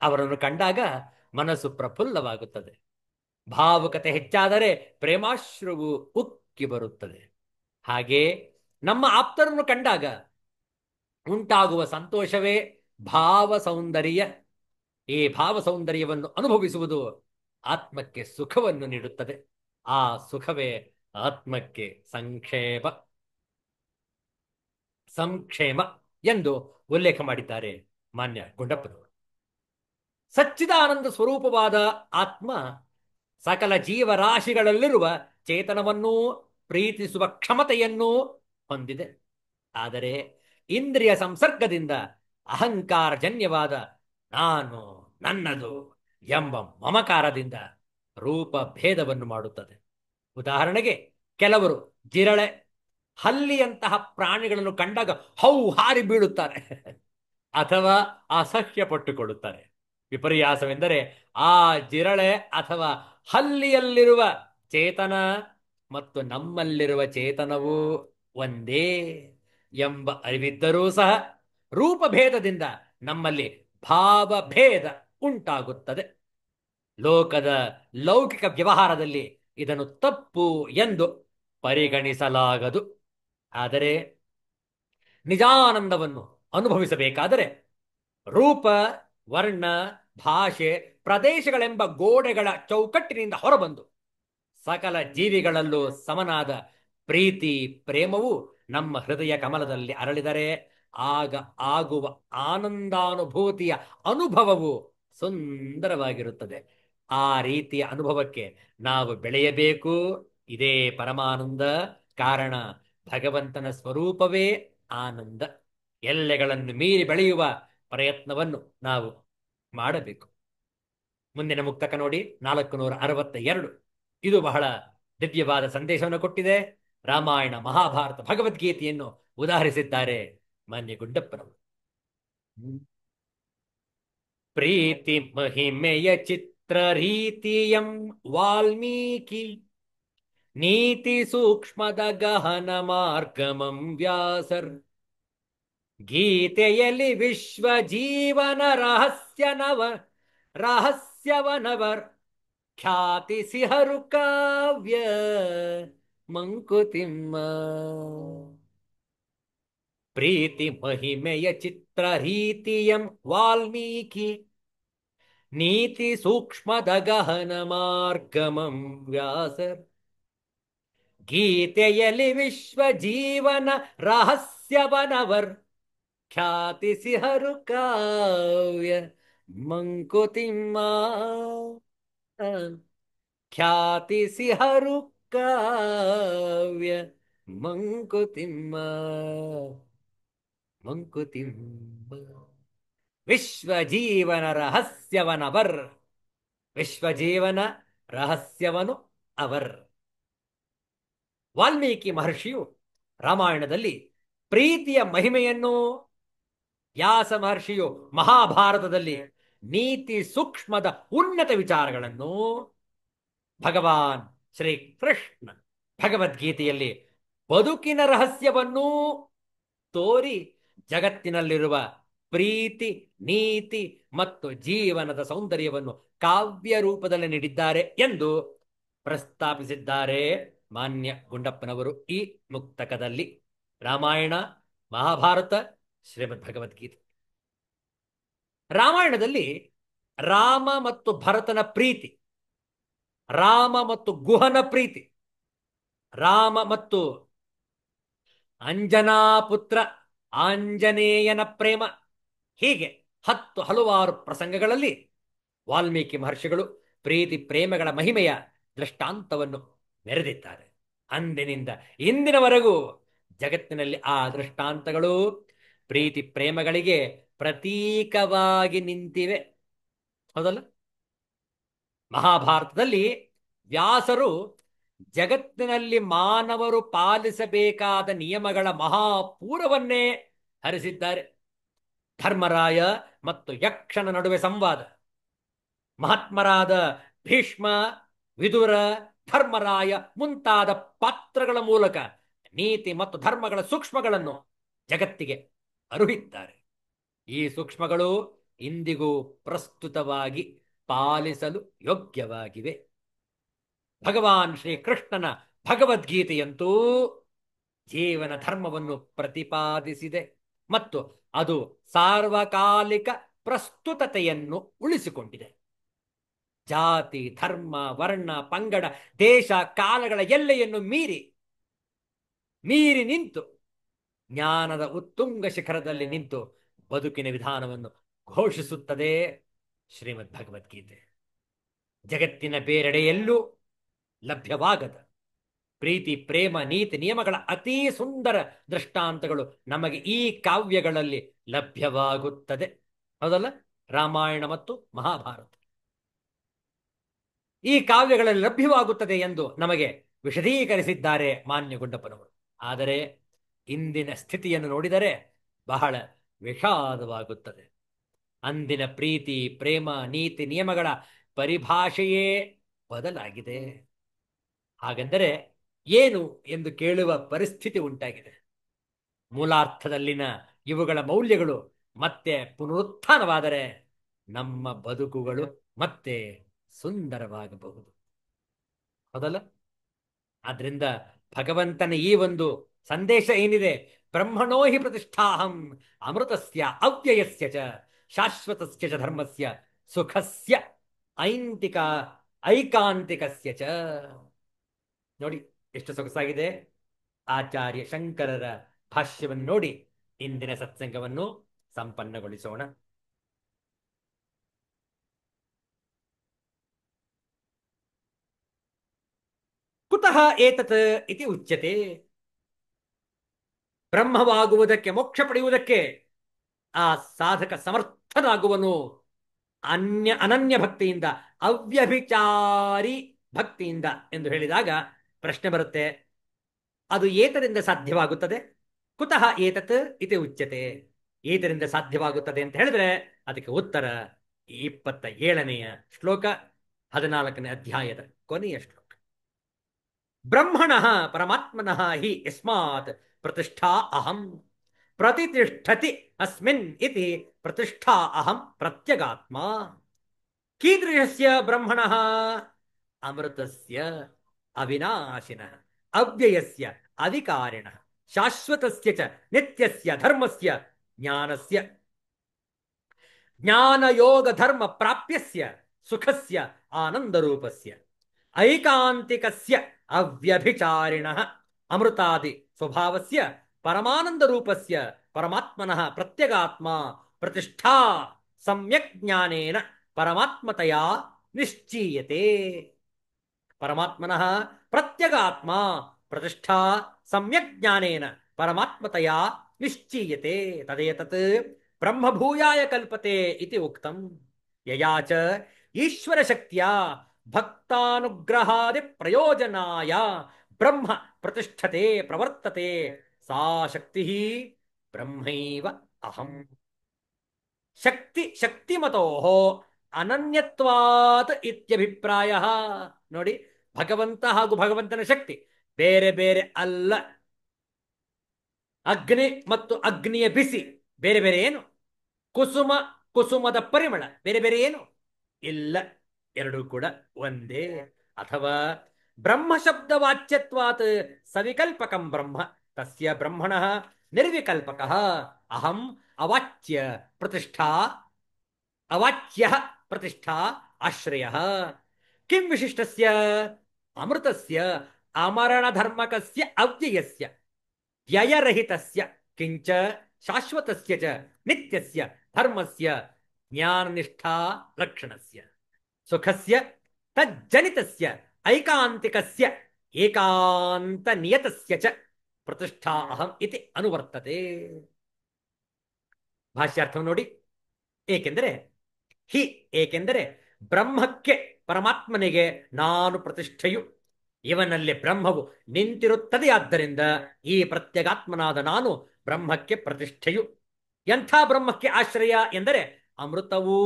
ಅವರನ್ನು ಕಂಡಾಗ ಮನಸ್ಸು ಪ್ರಫುಲ್ಲವಾಗುತ್ತದೆ. ಭಾವುಕತೆ ಹೆಚ್ಚಾದರೆ ಪ್ರೇಮಾಶ್ರುವು ಉಕ್ಕಿ ಬರುತ್ತದೆ. ಹಾಗೆ ನಮ್ಮ ಆಪ್ತರನ್ನು ಕಂಡಾಗ ಉಂಟಾಗುವ ಸಂತೋಷವೇ ಭಾವ ಸೌಂದರ್ಯ. ಈ ಭಾವ ಸೌಂದರ್ಯವನ್ನು ಅನುಭವಿಸುವುದು ಆತ್ಮಕ್ಕೆ ಸುಖವನ್ನು ನೀಡುತ್ತದೆ. ಆ ಸುಖವೇ ಆತ್ಮಕ್ಕೆ ಸಂಕ್ಷೇಮ ಎಂದು ಉಲ್ಲೇಖ ಮಾಡಿದ್ದಾರೆ ಮಾನ್ಯ ಗುಂಡಪ್ಪನವರು. ಸಚ್ಚಿದಾನಂದ ಸ್ವರೂಪವಾದ ಆತ್ಮ ಸಕಲ ಜೀವರಾಶಿಗಳಲ್ಲಿರುವ ಚೇತನವನ್ನೂ ಪ್ರೀತಿಸುವ ಕ್ಷಮತೆಯನ್ನೂ ಹೊಂದಿದೆ. ಆದರೆ ಇಂದ್ರಿಯ ಸಂಸರ್ಗದಿಂದ ಅಹಂಕಾರಜನ್ಯವಾದ ನಾನು, ನನ್ನದು ಎಂಬ ಮಮಕಾರದಿಂದ ರೂಪ ಭೇದವನ್ನು ಮಾಡುತ್ತದೆ. ಉದಾಹರಣೆಗೆ, ಕೆಲವರು ಜಿರಳೆ, ಹಲ್ಲಿಯಂತಹ ಪ್ರಾಣಿಗಳನ್ನು ಕಂಡಾಗ ಹಾರಿ ಬೀಳುತ್ತಾರೆ ಅಥವಾ ಅಸಹ್ಯ ಪಟ್ಟುಕೊಳ್ಳುತ್ತಾರೆ. ವಿಪರ್ಯಾಸವೆಂದರೆ ಆ ಜಿರಳೆ ಅಥವಾ ಹಲ್ಲಿಯಲ್ಲಿರುವ ಚೇತನ ಮತ್ತು ನಮ್ಮಲ್ಲಿರುವ ಚೇತನವು ಒಂದೇ ಎಂಬ ಅರಿವಿದ್ದರೂ ಸಹ ರೂಪಭೇದದಿಂದ ನಮ್ಮಲ್ಲಿ ಭಾವಭೇದ ಉಂಟಾಗುತ್ತದೆ. ಲೋಕದ ಲೌಕಿಕ ವ್ಯವಹಾರದಲ್ಲಿ ಇದನ್ನು ತಪ್ಪು ಎಂದು ಪರಿಗಣಿಸಲಾಗದು. ಆದರೆ ನಿಜಾನಂದವನ್ನು ಅನುಭವಿಸಬೇಕಾದರೆ ರೂಪ, ವರ್ಣ, ಭಾಷೆ, ಪ್ರದೇಶಗಳೆಂಬ ಗೋಡೆಗಳ ಚೌಕಟ್ಟಿನಿಂದ ಹೊರಬಂದು ಸಕಲ ಜೀವಿಗಳಲ್ಲೂ ಸಮನಾದ ಪ್ರೀತಿ ಪ್ರೇಮವು ನಮ್ಮ ಹೃದಯ ಕಮಲದಲ್ಲಿ ಅರಳಿದರೆ ಆಗ ಆಗುವ ಆನಂದಾನುಭೂತಿಯ ಅನುಭವವು ಸುಂದರವಾಗಿರುತ್ತದೆ. ಆ ರೀತಿಯ ಅನುಭವಕ್ಕೆ ನಾವು ಬೆಳೆಯಬೇಕು. ಇದೇ ಪರಮಾನಂದ. ಕಾರಣ ಭಗವಂತನ ಸ್ವರೂಪವೇ ಆನಂದ. ಎಲ್ಲೆಗಳನ್ನು ಮೀರಿ ಬೆಳೆಯುವ ಪ್ರಯತ್ನವನ್ನು ನಾವು ಮಾಡಬೇಕು. ಮುಂದಿನ ಮುಕ್ತಕ ನೋಡಿ, 462. ಇದು ಬಹಳ ದಿವ್ಯವಾದ ಸಂದೇಶವನ್ನು ಕೊಟ್ಟಿದೆ. ರಾಮಾಯಣ, ಮಹಾಭಾರತ, ಭಗವದ್ಗೀತೆಯನ್ನು ಉದಾಹರಿಸಿದ್ದಾರೆ ಮಾನ್ಯ ಗುಂಡಪ್ಪನವರು. ಪ್ರೀತಿ ಮಹಿಮೆಯ ಚಿತ್ರ ರೀತಿಯಂ ವಾಲ್ಮೀಕಿ, ನೀತಿ ಸೂಕ್ಷ್ಮದ ಗಹನ ಮಾರ್ಗಮಂ ವ್ಯಾಸರ್, ಗೀತೆಯಲ್ಲಿ ವಿಶ್ವ ಜೀವನ ರಹಸ್ಯವನವರ್, ಖ್ಯಾತಿ ಸಿಹರು ಕಾವ್ಯ ಮಂಕುತಿಮ್ಮ. ಪ್ರೀತಿ ಮಹಿಮೆಯ ಚಿತ್ರ ರೀತಿಯಂ ವಾಲ್ಮೀಕಿ, ನೀತಿ ಸೂಕ್ಷ್ಮದ ಗಹನ ಮಾರ್ಗಮಂ ವ್ಯಾಸರ್, ಗೀತೆಯಲ್ಲಿ ವಿಶ್ವ ಜೀವನ ರಹಸ್ಯವನವರ್, ಖ್ಯಾತಿ ಸಿಹರು ಕಾವ್ಯ ಮಂಕುತಿಮ್ಮ. ಖ್ಯಾತಿ ಸಿಹರು ಕಾವ್ಯ ಮಂಕುತಿಮ್ಮ. ವಿಶ್ವಜೀವನ ರಹಸ್ಯವನವರ್. ವಿಶ್ವಜೀವನ ರಹಸ್ಯವನು ಅವರ್. ವಾಲ್ಮೀಕಿ ಮಹರ್ಷಿಯು ರಾಮಾಯಣದಲ್ಲಿ ಪ್ರೀತಿಯ ಮಹಿಮೆಯನ್ನು, ವ್ಯಾಸ ಮಹರ್ಷಿಯು ಮಹಾಭಾರತದಲ್ಲಿ ನೀತಿ ಸೂಕ್ಷ್ಮದ ಉನ್ನತ ವಿಚಾರಗಳನ್ನು, ಭಗವಾನ್ ಶ್ರೀಕೃಷ್ಣ ಭಗವದ್ಗೀತೆಯಲ್ಲಿ ಬದುಕಿನ ರಹಸ್ಯವನ್ನೂ ತೋರಿ ಜಗತ್ತಿನಲ್ಲಿರುವ ಪ್ರೀತಿ, ನೀತಿ ಮತ್ತು ಜೀವನದ ಸೌಂದರ್ಯವನ್ನು ಕಾವ್ಯ ರೂಪದಲ್ಲಿ ನೀಡಿದ್ದಾರೆ ಎಂದು ಪ್ರಸ್ತಾಪಿಸಿದ್ದಾರೆ ಮಾನ್ಯ ಗುಂಡಪ್ಪನವರು ಈ ಮುಕ್ತಕದಲ್ಲಿ. ರಾಮಾಯಣ, ಮಹಾಭಾರತ, ಶ್ರೀಮದ್ ಭಗವದ್ಗೀತೆ. ರಾಮಾಯಣದಲ್ಲಿ ರಾಮ ಮತ್ತು ಭರತನ ಪ್ರೀತಿ, ರಾಮ ಮತ್ತು ಗುಹನ ಪ್ರೀತಿ, ರಾಮ ಮತ್ತು ಅಂಜನಾ ಪುತ್ರ ಆಂಜನೇಯನ ಪ್ರೇಮ, ಹೀಗೆ ಹಲವಾರು ಪ್ರಸಂಗಗಳಲ್ಲಿ ವಾಲ್ಮೀಕಿ ಮಹರ್ಷಿಗಳು ಪ್ರೀತಿ ಪ್ರೇಮಗಳ ಮಹಿಮೆಯ ದೃಷ್ಟಾಂತವನ್ನು ಮೆರೆದಿದ್ದಾರೆ. ಅಂದಿನಿಂದ ಇಂದಿನವರೆಗೂ ಜಗತ್ತಿನಲ್ಲಿ ಆ ದೃಷ್ಟಾಂತಗಳು ಪ್ರೀತಿ ಪ್ರೇಮಗಳಿಗೆ ಪ್ರತೀಕವಾಗಿ ನಿಂತಿವೆ. ಹೌದಲ್ಲ? ಮಹಾಭಾರತದಲ್ಲಿ ವ್ಯಾಸರು ಜಗತ್ತಿನಲ್ಲಿ ಮಾನವರು ಪಾಲಿಸಬೇಕಾದ ನಿಯಮಗಳ ಮಹಾಪೂರವನ್ನೇ ಹರಿಸಿದ್ದಾರೆ. ಧರ್ಮರಾಯ ಮತ್ತು ಯಕ್ಷನ ನಡುವೆ ಸಂವಾದ, ಮಹಾತ್ಮರಾದ ಭೀಷ್ಮ, ವಿದುರ, ಧರ್ಮರಾಯ ಮುಂತಾದ ಪಾತ್ರಗಳ ಮೂಲಕ ನೀತಿ ಮತ್ತು ಧರ್ಮಗಳ ಸೂಕ್ಷ್ಮಗಳನ್ನು ಜಗತ್ತಿಗೆ ಅರುಹಿದ್ದಾರೆ. ಈ ಭಗವಾನ್ ಶ್ರೀಕೃಷ್ಣನ ಭಗವದ್ಗೀತೆಯಂತೂ ಜೀವನ ಧರ್ಮವನ್ನು ಪ್ರತಿಪಾದಿಸಿದೆ ಮತ್ತು ಅದು ಸಾರ್ವಕಾಲಿಕ ಪ್ರಸ್ತುತತೆಯನ್ನು ಉಳಿಸಿಕೊಂಡಿದೆ. ಜಾತಿ, ಧರ್ಮ, ವರ್ಣ, ಪಂಗಡ, ದೇಶ, ಕಾಲಗಳ ಎಲ್ಲೆಯನ್ನು ಮೀರಿ ನಿಂತು ಜ್ಞಾನದ ಉತ್ತುಂಗ ಶಿಖರದಲ್ಲಿ ನಿಂತು ಬದುಕಿನ ವಿಧಾನವನ್ನು ಘೋಷಿಸುತ್ತದೆ ಶ್ರೀಮದ್ ಭಗವದ್ಗೀತೆ. ಜಗತ್ತಿನ ಬೇರೆಡೆಯಲ್ಲೂ ಲಭ್ಯವಾಗದ ಪ್ರೀತಿ, ಪ್ರೇಮ, ನೀತಿ, ನಿಯಮಗಳ ಅತೀ ಸುಂದರ ದೃಷ್ಟಾಂತಗಳು ನಮಗೆ ಈ ಕಾವ್ಯಗಳಲ್ಲಿ ಲಭ್ಯವಾಗುತ್ತದೆ. ಹೌದಲ್ಲ? ರಾಮಾಯಣ ಮತ್ತು ಮಹಾಭಾರತ ಈ ಕಾವ್ಯಗಳಲ್ಲಿ ಲಭ್ಯವಾಗುತ್ತದೆ ಎಂದು ನಮಗೆ ವಿಶದೀಕರಿಸಿದ್ದಾರೆ ಮಾನ್ಯ ಗುಂಡಪ್ಪನವರು. ಆದರೆ ಇಂದಿನ ಸ್ಥಿತಿಯನ್ನು ನೋಡಿದರೆ ಬಹಳ ವಿಷಾದವಾಗುತ್ತದೆ. ಅಂದಿನ ಪ್ರೀತಿ, ಪ್ರೇಮ, ನೀತಿ, ನಿಯಮಗಳ ಪರಿಭಾಷೆಯೇ ಬದಲಾಗಿದೆ. ಹಾಗೆಂದರೆ ಏನು ಎಂದು ಕೇಳುವ ಪರಿಸ್ಥಿತಿ ಉಂಟಾಗಿದೆ. ಮೂಲಾರ್ಥದಲ್ಲಿನ ಇವುಗಳ ಮೌಲ್ಯಗಳು ಮತ್ತೆ ಪುನರುತ್ಥಾನವಾದರೆ ನಮ್ಮ ಬದುಕುಗಳು ಮತ್ತೆ ಸುಂದರವಾಗಬಹುದು. ಹೌದಲ್ಲ? ಆದ್ರಿಂದ ಭಗವಂತನ ಈ ಒಂದು ಸಂದೇಶ ಏನಿದೆ, ಬ್ರಹ್ಮಣೋ ಹಿ ಪ್ರತಿಷ್ಠಾಹಂ ಅಮೃತಸ್ಯ ಅವ್ಯಯಸ್ಯ ಚ ಶಾಶ್ವತಸ್ಯ ಚ ಧರ್ಮಸ್ಯ ಸುಖಸ್ಯ ಐಕಾಂತಿಕಸ್ಯ ಚ. ನೋಡಿ ಎಷ್ಟು ಸೊಗಸಾಗಿದೆ. ಆಚಾರ್ಯ ಶಂಕರರ ಭಾಷ್ಯವನ್ನು ನೋಡಿ ಇಂದಿನ ಸತ್ಸಂಗವನ್ನು ಸಂಪನ್ನಗೊಳಿಸೋಣ. ಕುತಃ ಏತತ್ ಇತಿ ಉಚ್ಯತೆ. ಬ್ರಹ್ಮವಾಗುವುದಕ್ಕೆ, ಮೋಕ್ಷ ಪಡೆಯುವುದಕ್ಕೆ ಆ ಸಾಧಕ ಸಮರ್ಥನಾಗುವನು ಅನನ್ಯ ಭಕ್ತಿಯಿಂದ, ಅವ್ಯಭಿಚಾರಿ ಭಕ್ತಿಯಿಂದ ಎಂದು ಹೇಳಿದಾಗ ಪ್ರಶ್ನೆ ಬರುತ್ತೆ, ಅದು ಏತರಿಂದ ಸಾಧ್ಯವಾಗುತ್ತದೆ? ಕುತಃ ಏತತ್ ಇತಿ ಉಚ್ಯತೆ. ಏತರಿಂದ ಸಾಧ್ಯವಾಗುತ್ತದೆ ಅಂತ ಹೇಳಿದ್ರೆ ಅದಕ್ಕೆ ಉತ್ತರ 27ನೆಯ ಶ್ಲೋಕ, 14ನೇ ಅಧ್ಯಾಯದ ಕೊನೆಯ ಶ್ಲೋಕ. ಬ್ರಹ್ಮಣಃ ಪರಮಾತ್ಮನಃ ಹಿ ಯಸ್ಮಾತ್ ಪ್ರತಿಷ್ಠಾ ಅಹಂ ಪ್ರತಿಷ್ಠತಿ ಅಸ್ಮಿನ್ ಇತಿ ಪ್ರತಿಷ್ಠಾ ಅಹಂ ಪ್ರತ್ಯಗಾತ್ಮ. ಕೀದೃಶಸ್ಯ ಬ್ರಹ್ಮಣಃ? ಅಮೃತಸ್ಯ ಅವಿನಾಶಿನಃ ಅವ್ಯಯಸ್ಯ ಅಧಿಕಾರಿಣಃ ಶಾಶ್ವತಸ್ಯ ಚ ನಿತ್ಯಸ್ಯ ಧರ್ಮಸ್ಯ ಜ್ಞಾನಸ್ಯ ಜ್ಞಾನಯೋಗ ಧರ್ಮ ಪ್ರಾಪ್ಯಸ್ಯ ಸುಖಸ್ಯ ಆನಂದರೂಪಸ್ಯ ಐಕಾಂತಿಕಸ್ಯ ಅವ್ಯಭಿಚಾರಿಣಃ ಅಮೃತಾದಿ ಸ್ವಭಾವಸ್ಯ ಪರಮಾನಂದರೂಪಸ್ಯ ಪರಮಾತ್ಮನಃ ಪ್ರತ್ಯಗಾತ್ಮ ಪ್ರತಿಷ್ಠಾ ಸಮ್ಯಕ್ ಜ್ಞಾನೇನ ಪರಮಾತ್ಮತಯಾ ನಿಶ್ಚೀಯತೆ. ಪರಮಾತ್ಮನಃ ಪ್ರತ್ಯಗಾತ್ಮ ಪ್ರತಿಷ್ಠಾ ಸಮ್ಯಕ್ ಜ್ಞಾನೇನ ಪರಮಾತ್ಮತಯಾ ನಿಶ್ಚೀಯತೆ. ತದೇತತ್ ಬ್ರಹ್ಮಭೂಯಾಯ ಕಲ್ಪತೆ ಇತಿ ಉಕ್ತಂ. ಯಯಾ ಚ ಈಶ್ವರ ಶಕ್ತಿಯ ಭಕ್ತಾನುಗ್ರಹಾದಿ ಪ್ರಯೋಜನಾಯ ಬ್ರಹ್ಮ ಪ್ರತಿಷ್ಠತೆ ಪ್ರವರ್ತತೆ ಸಾ ಶಕ್ತಿ ಬ್ರಹ್ಮೈವ ಅಹಂ. ಶಕ್ತಿಮತೋ ಅನನ್ಯತ್ವಾತ್ ಇತ್ಯಭಿಪ್ರಾಯ. ನೋಡಿ, ಭಗವಂತ ಹಾಗೂ ಭಗವಂತನ ಶಕ್ತಿ ಬೇರೆ ಬೇರೆ ಅಲ್ಲ. ಅಗ್ನಿ ಮತ್ತು ಅಗ್ನಿಯ ಬಿಸಿ ಬೇರೆ ಬೇರೆ ಏನು? ಕುಸುಮದ ಪರಿಮಳ ಬೇರೆ ಬೇರೆ ಏನು? ಇಲ್ಲ, ಎರಡೂ ಕೂಡ ಒಂದೇ. ಅಥವಾ ಬ್ರಹ್ಮ ಶಬ್ದ ವಾಚ್ಯತ್ವಾತ್ ಸವಿಕಲ್ಪಕಂ ಬ್ರಹ್ಮ ತಸ್ಯ ಬ್ರಹ್ಮಣಃ ನಿರ್ವಿಕಲ್ಪಕಃ ಅಹಂ ಅವಾಚ್ಯ ಪ್ರತಿಷ್ಠಾ ಆಶ್ರಯ. ಕಿಂ ವಿಶಿಷ್ಟಸ್ಯ? ಅಮೃತಸ್ಯ ಅಮರಣ ಧರ್ಮಕಸ್ಯ ಅವ್ಯಯಸ್ಯ ವ್ಯಯರಹಿತಸ್ಯ ಕಿಂಚ ಶಾಶ್ವತಸ್ಯ ಚ ನಿತ್ಯಸ್ಯ ಧರ್ಮಸ್ಯ ಜ್ಞಾನನಿಷ್ಠಾ ಲಕ್ಷಣಸ್ಯ ಸುಖಸ್ಯ ತಜ್ಜನಿತಸ್ಯ ಐಕಾಂತಿಕಸ್ಯ ಏಕಾಂತ ನಿಯತಸ್ಯ ಚ ಪ್ರತಿಷ್ಠಾ ಅಹಂ ಇತಿ ಅನುವರ್ತತೆ. ಭಾಷ್ಯಾರ್ಥ ನೋಡಿ. ಏಕೆಂದರೆ ಬ್ರಹ್ಮಕ್ಕೆ, ಪರಮಾತ್ಮನಿಗೆ ನಾನು ಪ್ರತಿಷ್ಠೆಯು, ಇವನಲ್ಲಿ ಬ್ರಹ್ಮವು ನಿಂತಿರುತ್ತದೆ. ಆದ್ದರಿಂದ ಈ ಪ್ರತ್ಯಗಾತ್ಮನಾದ ನಾನು ಬ್ರಹ್ಮಕ್ಕೆ ಪ್ರತಿಷ್ಠೆಯು. ಎಂಥ ಬ್ರಹ್ಮಕ್ಕೆ ಆಶ್ರಯ ಎಂದರೆ ಅಮೃತವೂ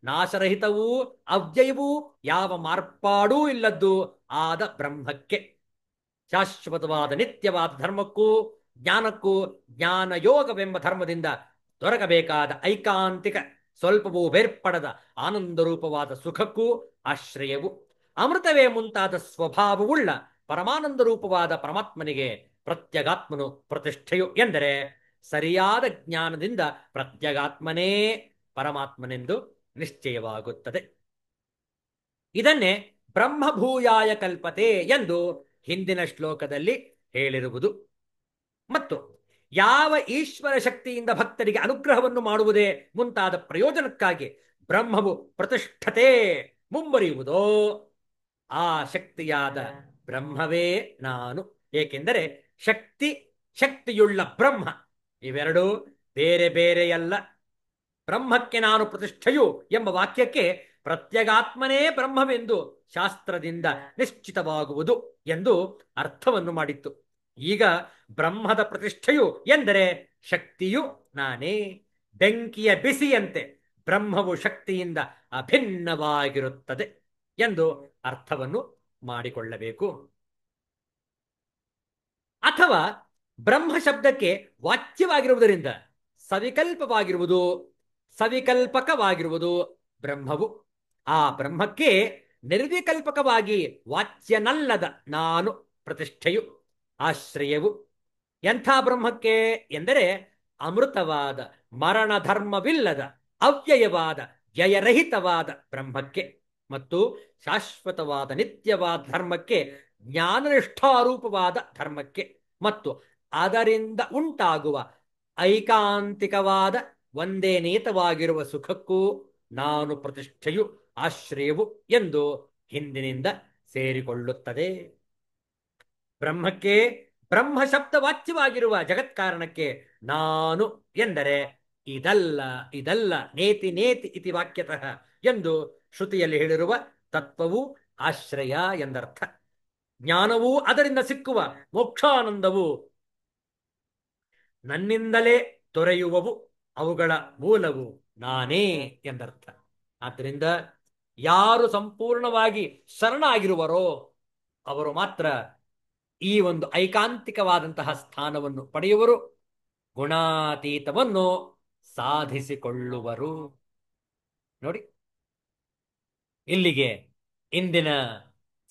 ನಾಶರಹಿತವೂ ಅವ್ಯಯವೂ ಯಾವ ಮಾರ್ಪಾಡೂ ಇಲ್ಲದ್ದು ಆದ ಬ್ರಹ್ಮಕ್ಕೆ, ಶಾಶ್ವತವಾದ ನಿತ್ಯವಾದ ಧರ್ಮಕ್ಕೂ ಜ್ಞಾನಕ್ಕೂ ಜ್ಞಾನಯೋಗವೆಂಬ ಧರ್ಮದಿಂದ ದೊರಕಬೇಕಾದ ಐಕಾಂತಿಕ ಸ್ವಲ್ಪವೂ ಬೇರ್ಪಡದ ಆನಂದರೂಪವಾದ ಸುಖಕ್ಕೂ ಆಶ್ರಯವು. ಅಮೃತವೇ ಮುಂತಾದ ಸ್ವಭಾವವುಳ್ಳ ಪರಮಾನಂದ ರೂಪವಾದ ಪರಮಾತ್ಮನಿಗೆ ಪ್ರತ್ಯಗಾತ್ಮನು ಪ್ರತಿಷ್ಠೆಯು ಎಂದರೆ ಸರಿಯಾದ ಜ್ಞಾನದಿಂದ ಪ್ರತ್ಯಗಾತ್ಮನೇ ಪರಮಾತ್ಮನೆಂದು ನಿಶ್ಚಯವಾಗುತ್ತದೆ. ಇದನ್ನೇ ಬ್ರಹ್ಮಭೂಯಾಯ ಕಲ್ಪತೆ ಎಂದು ಹಿಂದಿನ ಶ್ಲೋಕದಲ್ಲಿ ಹೇಳಿರುವುದು. ಮತ್ತು ಯಾವ ಈಶ್ವರ ಶಕ್ತಿಯಿಂದ ಭಕ್ತರಿಗೆ ಅನುಗ್ರಹವನ್ನು ಮಾಡುವುದೇ ಮುಂತಾದ ಪ್ರಯೋಜನಕ್ಕಾಗಿ ಬ್ರಹ್ಮವು ಪ್ರತಿಷ್ಠತೆ ಮುಂಬರಿಯುವುದೋ ಆ ಶಕ್ತಿಯಾದ ಬ್ರಹ್ಮವೇ ನಾನು. ಏಕೆಂದರೆ ಶಕ್ತಿಯುಳ್ಳ ಬ್ರಹ್ಮ ಇವೆರಡೂ ಬೇರೆ ಬೇರೆಯಲ್ಲ. ಬ್ರಹ್ಮಕ್ಕೆ ನಾನು ಪ್ರತಿಷ್ಠೆಯು ಎಂಬ ವಾಕ್ಯಕ್ಕೆ ಪ್ರತ್ಯಗಾತ್ಮನೇ ಬ್ರಹ್ಮವೆಂದು ಶಾಸ್ತ್ರದಿಂದ ನಿಶ್ಚಿತವಾಗುವುದು ಎಂದು ಅರ್ಥವನ್ನು ಮಾಡಿತ್ತು. ಈಗ ಬ್ರಹ್ಮದ ಪ್ರತಿಷ್ಠೆಯು ಎಂದರೆ ಶಕ್ತಿಯು ನಾನೇ. ಬೆಂಕಿಯ ಬಿಸಿಯಂತೆ ಬ್ರಹ್ಮವು ಶಕ್ತಿಯಿಂದ ಅಭಿನ್ನವಾಗಿರುತ್ತದೆ ಎಂದು ಅರ್ಥವನ್ನು ಮಾಡಿಕೊಳ್ಳಬೇಕು. ಅಥವಾ ಬ್ರಹ್ಮ ಶಬ್ದಕ್ಕೆ ವಾಚ್ಯವಾಗಿರುವುದರಿಂದ ಸವಿಕಲ್ಪಕವಾಗಿರುವುದು ಬ್ರಹ್ಮವು. ಆ ಬ್ರಹ್ಮಕ್ಕೆ ನಿರ್ವಿಕಲ್ಪಕವಾಗಿ ವಾಚ್ಯನಲ್ಲದ ನಾನು ಪ್ರತಿಷ್ಠೆಯು ಆಶ್ರಯವು. ಎಂಥ ಬ್ರಹ್ಮಕ್ಕೆ ಎಂದರೆ ಅಮೃತವಾದ ಮರಣ ಧರ್ಮವಿಲ್ಲದ ಅವ್ಯಯವಾದ ವ್ಯಯರಹಿತವಾದ ಬ್ರಹ್ಮಕ್ಕೆ ಮತ್ತು ಶಾಶ್ವತವಾದ ನಿತ್ಯವಾದ ಧರ್ಮಕ್ಕೆ, ಜ್ಞಾನನಿಷ್ಠಾರೂಪವಾದ ಧರ್ಮಕ್ಕೆ ಮತ್ತು ಅದರಿಂದ ಉಂಟಾಗುವ ಐಕಾಂತಿಕವಾದ ಒಂದೇ ನೇತವಾಗಿರುವ ಸುಖಕ್ಕೂ ನಾನು ಪ್ರತಿಷ್ಠೆಯು ಆಶ್ರಯವು ಎಂದು ಹಿಂದಿನಿಂದ ಸೇರಿಕೊಳ್ಳುತ್ತದೆ. ಬ್ರಹ್ಮಕ್ಕೆ ಬ್ರಹ್ಮ ಶಬ್ದ ವಾಚ್ಯವಾಗಿರುವ ಜಗತ್ಕಾರಣಕ್ಕೆ ನಾನು ಎಂದರೆ ಇದಲ್ಲ ನೇತಿ ಇತಿ ವಾಕ್ಯತಃ ಎಂದು ಶ್ರುತಿಯಲ್ಲಿ ಹೇಳಿರುವ ತತ್ವವು ಆಶ್ರಯ ಎಂದರ್ಥ. ಜ್ಞಾನವೂ ಅದರಿಂದ ಸಿಕ್ಕುವ ಮೋಕ್ಷಾನಂದವು ನನ್ನಿಂದಲೇ ದೊರೆಯುವವು, ಅವುಗಳ ಮೂಲವು ನಾನೇ ಎಂದರ್ಥ. ಆದ್ದರಿಂದ ಯಾರು ಸಂಪೂರ್ಣವಾಗಿ ಶರಣಾಗಿರುವರೋ ಅವರು ಮಾತ್ರ ಈ ಒಂದು ಐಕಾಂತಿಕವಾದಂತಹ ಸ್ಥಾನವನ್ನು ಪಡೆಯುವರು, ಗುಣಾತೀತವನ್ನು ಸಾಧಿಸಿಕೊಳ್ಳುವರು. ನೋಡಿ, ಇಲ್ಲಿಗೆ ಇಂದಿನ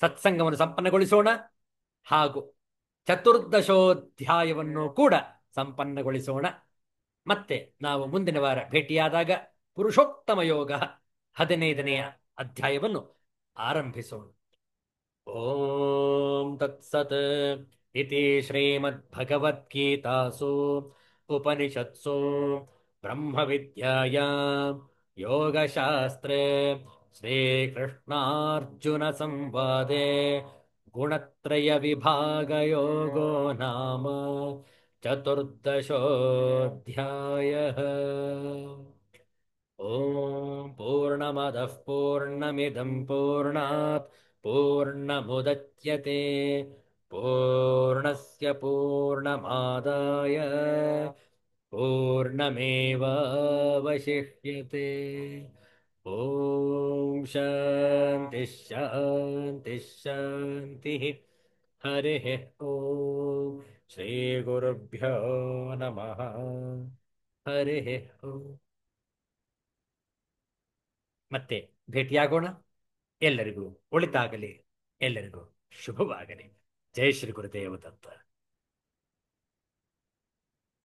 ಸತ್ಸಂಗವನ್ನು ಸಂಪನ್ನಗೊಳಿಸೋಣ ಹಾಗೂ ಚತುರ್ದಶೋಧ್ಯಾಯವನ್ನು ಕೂಡ ಸಂಪನ್ನಗೊಳಿಸೋಣ. ಮತ್ತೆ ನಾವು ಮುಂದಿನ ವಾರ ಭೇಟಿಯಾದಾಗ ಪುರುಷೋತ್ತಮ ಯೋಗ 15ನೆಯ ಅಧ್ಯಾಯವನ್ನು ಆರಂಭಿಸೋಣ. ಓಂ ತತ್ಸತ್ ಇತಿ ಶ್ರೀಮದ್ಭಗವದ್ಗೀತಾಸು ಉಪನಿಷತ್ಸು ಬ್ರಹ್ಮವಿದ್ಯಾಯಾಂ ಯೋಗಶಾಸ್ತ್ರೇ ಶ್ರೀಕೃಷ್ಣಾರ್ಜುನ ಸಂವಾದೆ ಗುಣತ್ರಯ ವಿಭಾಗಯೋಗೋ ನಾಮ ಚತುರ್ದಶೋಧ್ಯಾಯಃ. ಓಂ ಪೂರ್ಣಮದಃ ಪೂರ್ಣಮಿದಂ ಪೂರ್ಣಾತ್ ಪೂರ್ಣಮುದಚ್ಯತೆ ಪೂರ್ಣಸ್ಯ ಪೂರ್ಣಮಾದಾಯ ಪೂರ್ಣಮೇವಾವಶಿಷ್ಯತೆ. ಓಂ ಶಾಂತಿ ಶಾಂತಿ ಶಾಂತಿ. ಹರಿ ಓಂ. ಶ್ರೀ ಗುರುಭ್ಯೋ ನಮಃ. ಹರಿ ಓಂ. ಮತ್ತೆ ಭೇಟಿಯಾಗೋಣ. ಎಲ್ಲರಿಗೂ ಒಳಿತಾಗಲಿ, ಎಲ್ಲರಿಗೂ ಶುಭವಾಗಲಿ. ಜೈ ಶ್ರೀ ಗುರುದೇವ ದತ್ತ.